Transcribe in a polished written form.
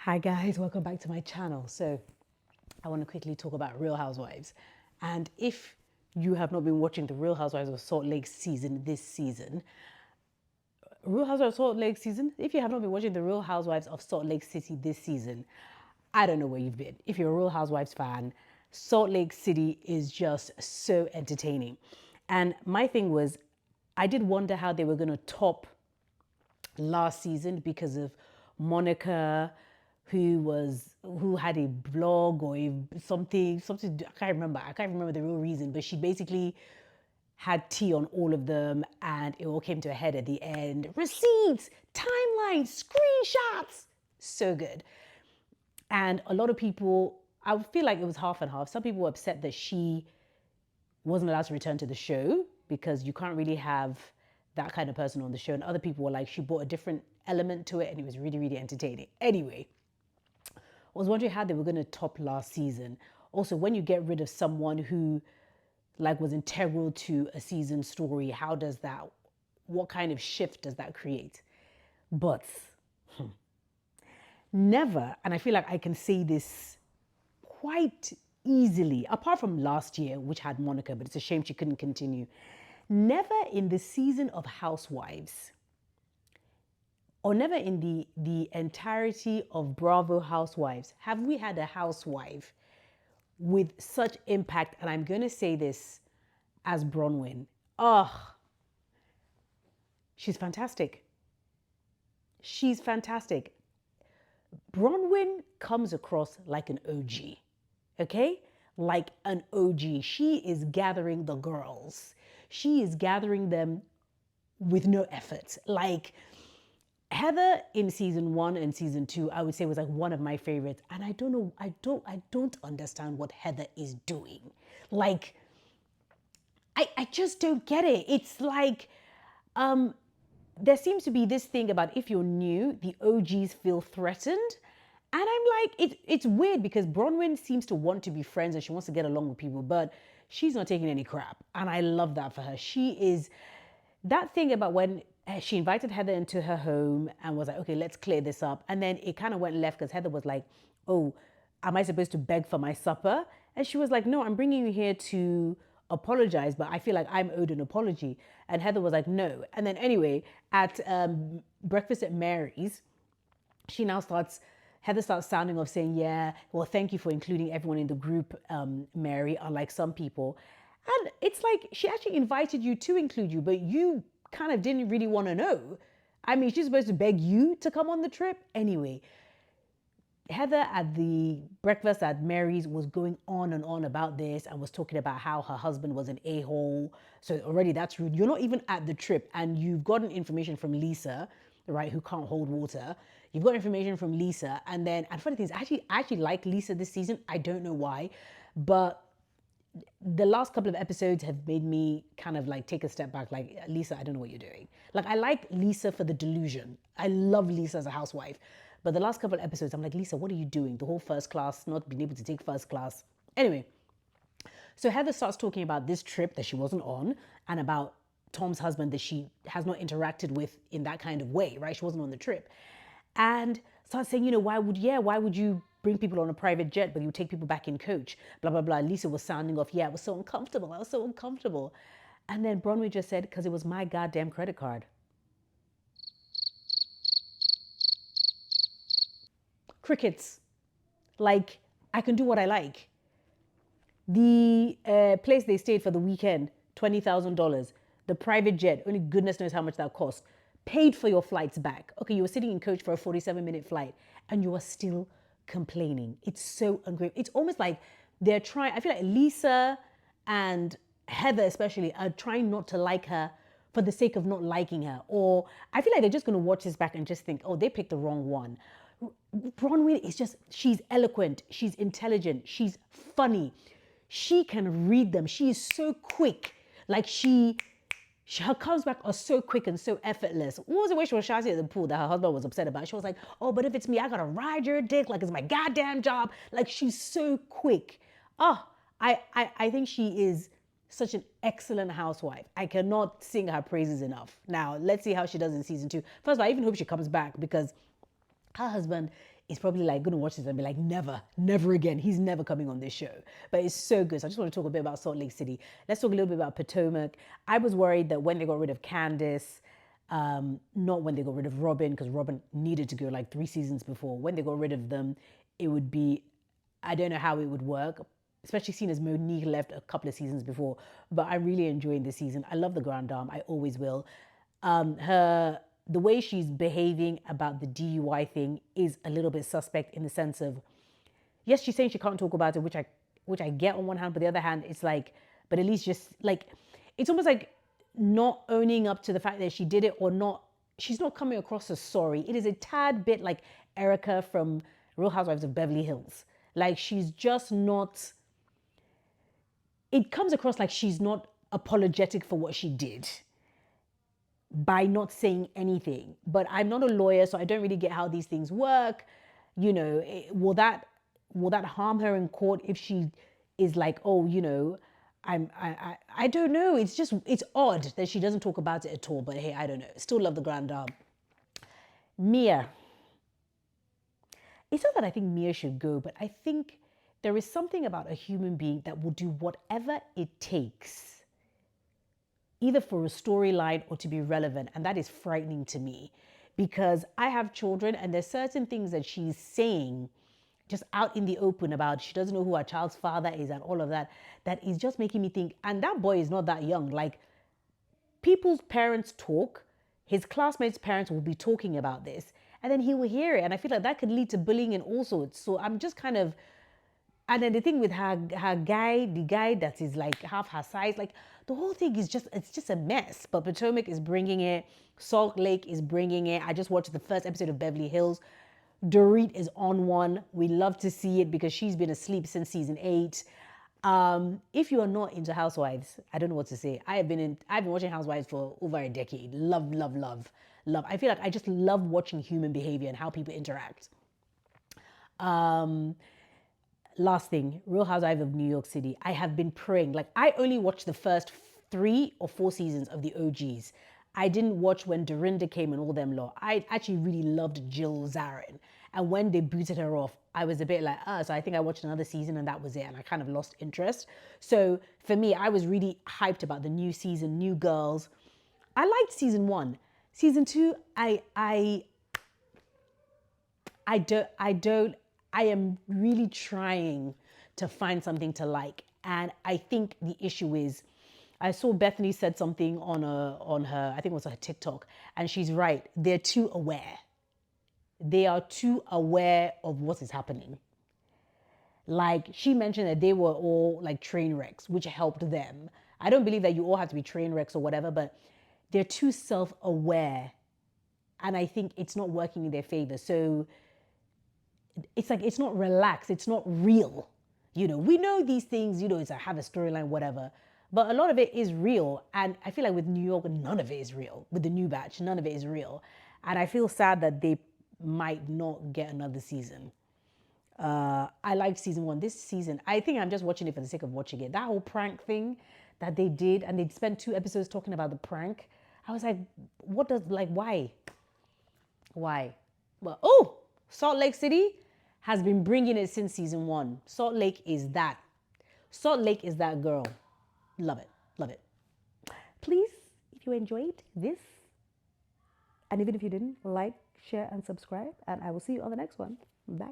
Hi guys, welcome back to my channel. So I want to quickly talk about Real Housewives. And if you have not been watching the Real Housewives of Salt Lake season this season, Real Housewives of Salt Lake season, if you have not been watching the Real Housewives of Salt Lake City this season, I don't know where you've been. If you're a Real Housewives fan, Salt Lake City is just so entertaining. And my thing was, I did wonder how they were going to top last season because of Monica, who had a blog or something. I can't remember the real reason, but she basically had tea on all of them, and it all came to a head at the end. Receipts, timelines, screenshots, so good. And a lot of people, I feel like it was half and half. Some people were upset that she wasn't allowed to return to the show because you can't really have that kind of person on the show. And other people were like, she brought a different element to it and it was really, really entertaining. Anyway, I was wondering how they were going to top last season. Also, when you get rid of someone who was integral to a season story, what kind of shift does that create? But never, and I feel like I can say this quite easily, apart from last year, which had Monica, but it's a shame she couldn't continue. Never in the season of Housewives, or never in the entirety of Bravo Housewives, have we had a housewife with such impact. And I'm going to say this as Bronwyn. She's fantastic. She's fantastic. Bronwyn comes across like an OG, okay? Like an OG. She is gathering the girls. She is gathering them with no effort. Like Heather in season 1 and season 2, I would say was like one of my favorites. And I don't know, I don't understand what Heather is doing. Like, I just don't get it. It's like, there seems to be this thing about if you're new, the OGs feel threatened. And I'm like, it's weird because Bronwyn seems to want to be friends and she wants to get along with people, but she's not taking any crap. And I love that for her. She is that thing about when she invited Heather into her home and was like, okay, let's clear this up. And then it kind of went left because Heather was like, oh, am I supposed to beg for my supper? And she was like, no, I'm bringing you here to apologize, but I feel like I'm owed an apology. And Heather was like, no. And then anyway, at breakfast at Mary's, Heather starts sounding off saying, yeah, well, thank you for including everyone in the group, Mary, unlike some people. And it's like, she actually invited you to include you, but you kind of didn't really want to know. I mean, she's supposed to beg you to come on the trip. Anyway, Heather at the breakfast at Mary's was going on and on about this and was talking about how her husband was an a-hole. So already that's rude. You're not even at the trip and you've gotten information from Lisa, right, who can't hold water. You've got information from Lisa. And funny thing is, I actually like Lisa this season. I don't know why, but the last couple of episodes have made me kind of like take a step back. Like, Lisa, I don't know what you're doing. Like, I like Lisa for the delusion. I love Lisa as a housewife. But the last couple of episodes, I'm like, Lisa, what are you doing? The whole first class, not being able to take first class. Anyway, so Heather starts talking about this trip that she wasn't on and about Tom's husband that she has not interacted with in that kind of way, right? She wasn't on the trip. And starts saying, why would you bring people on a private jet, but you take people back in coach, blah, blah, blah. Lisa was sounding off, yeah, I was so uncomfortable. And then Bronwyn just said, because it was my goddamn credit card. Crickets. Like, I can do what I like. The place they stayed for the weekend, $20,000. The private jet, only goodness knows how much that cost. Paid for your flights back. Okay, you were sitting in coach for a 47-minute flight and you are still complaining. It's so ungrateful. It's almost like they're trying, I feel like Lisa and Heather especially are trying not to like her for the sake of not liking her. Or I feel like they're just going to watch this back and just think, oh, they picked the wrong one. Bronwyn is just, she's eloquent, she's intelligent, she's funny. She can read them. She is so quick. Like her comes back are so quick and so effortless. What was the way she was shouting at the pool that her husband was upset about? She was like, oh, but if it's me, I gotta ride your dick like it's my goddamn job. Like, she's so quick. I think she is such an excellent housewife. I cannot sing her praises enough. Now, let's see how she does in season 2. First of all, I even hope she comes back because her husband is probably like going to watch this and be like, never, never again. He's never coming on this show. But it's so good. So I just want to talk a bit about Salt Lake City. Let's talk a little bit about Potomac. I was worried that when they got rid of Candace, not when they got rid of Robin, because Robin needed to go like 3 seasons before. When they got rid of them, it would be, I don't know how it would work, especially seeing as Monique left a couple of seasons before. But I'm really enjoying this season. I love the Grand Dame. I always will. The way she's behaving about the DUI thing is a little bit suspect in the sense of, yes, she's saying she can't talk about it, which I get on one hand, but the other hand, it's like, but at least just like, it's almost like not owning up to the fact that she did it or not. She's not coming across as sorry. It is a tad bit like Erica from Real Housewives of Beverly Hills. Like she's just not, it comes across like she's not apologetic for what she did by not saying anything. But I'm not a lawyer, so I don't really get how these things work. You know, will that harm her in court if she is like, oh, you know, I don't know. It's just, it's odd that she doesn't talk about it at all. But hey, I don't know. Still love the Grand Dame. Mia. It's not that I think Mia should go, but I think there is something about a human being that will do whatever it takes, either for a storyline or to be relevant. And that is frightening to me because I have children and there's certain things that she's saying just out in the open about she doesn't know who her child's father is and all of that, that is just making me think, and that boy is not that young. Like, people's parents talk, his classmates' parents will be talking about this, and then he will hear it. And I feel like that could lead to bullying and all sorts. So I'm just kind of, and then the thing with her guy, the guy that is like half her size, like the whole thing is just, it's just a mess. But Potomac is bringing it. Salt Lake is bringing it. I just watched the first episode of Beverly Hills. Dorit is on one. We love to see it because she's been asleep since season 8. If you are not into Housewives, I don't know what to say. I've been watching Housewives for over a decade. Love, love, love, love. I feel like I just love watching human behavior and how people interact. Last thing, Real Housewives of New York City. I have been praying. Like, I only watched the first 3 or 4 seasons of the OGs. I didn't watch when Dorinda came and all them lot. I actually really loved Jill Zarin. And when they booted her off, I was a bit like, so I think I watched another season and that was it. And I kind of lost interest. So for me, I was really hyped about the new season, new girls. I liked season 1. Season 2, I am really trying to find something to like. And I think the issue is, I saw Bethany said something on her, I think it was her TikTok, and she's right. They're too aware. They are too aware of what is happening. Like, she mentioned that they were all like train wrecks, which helped them. I don't believe that you all have to be train wrecks or whatever, but they're too self-aware. And I think it's not working in their favor. So it's like, it's not relaxed. It's not real. You know, we know these things, you know, it's a have a storyline, whatever. But a lot of it is real. And I feel like with New York, none of it is real. With the new batch, none of it is real. And I feel sad that they might not get another season. I liked season 1. This season, I think I'm just watching it for the sake of watching it. That whole prank thing that they did, and they spent 2 episodes talking about the prank. I was like, what does, like, why? Why? Well, oh, Salt Lake City has been bringing it since season 1. Salt Lake is that. Salt Lake is that girl. Love it. Love it. Please, if you enjoyed this, and even if you didn't, like, share, and subscribe. And I will see you on the next one. Bye.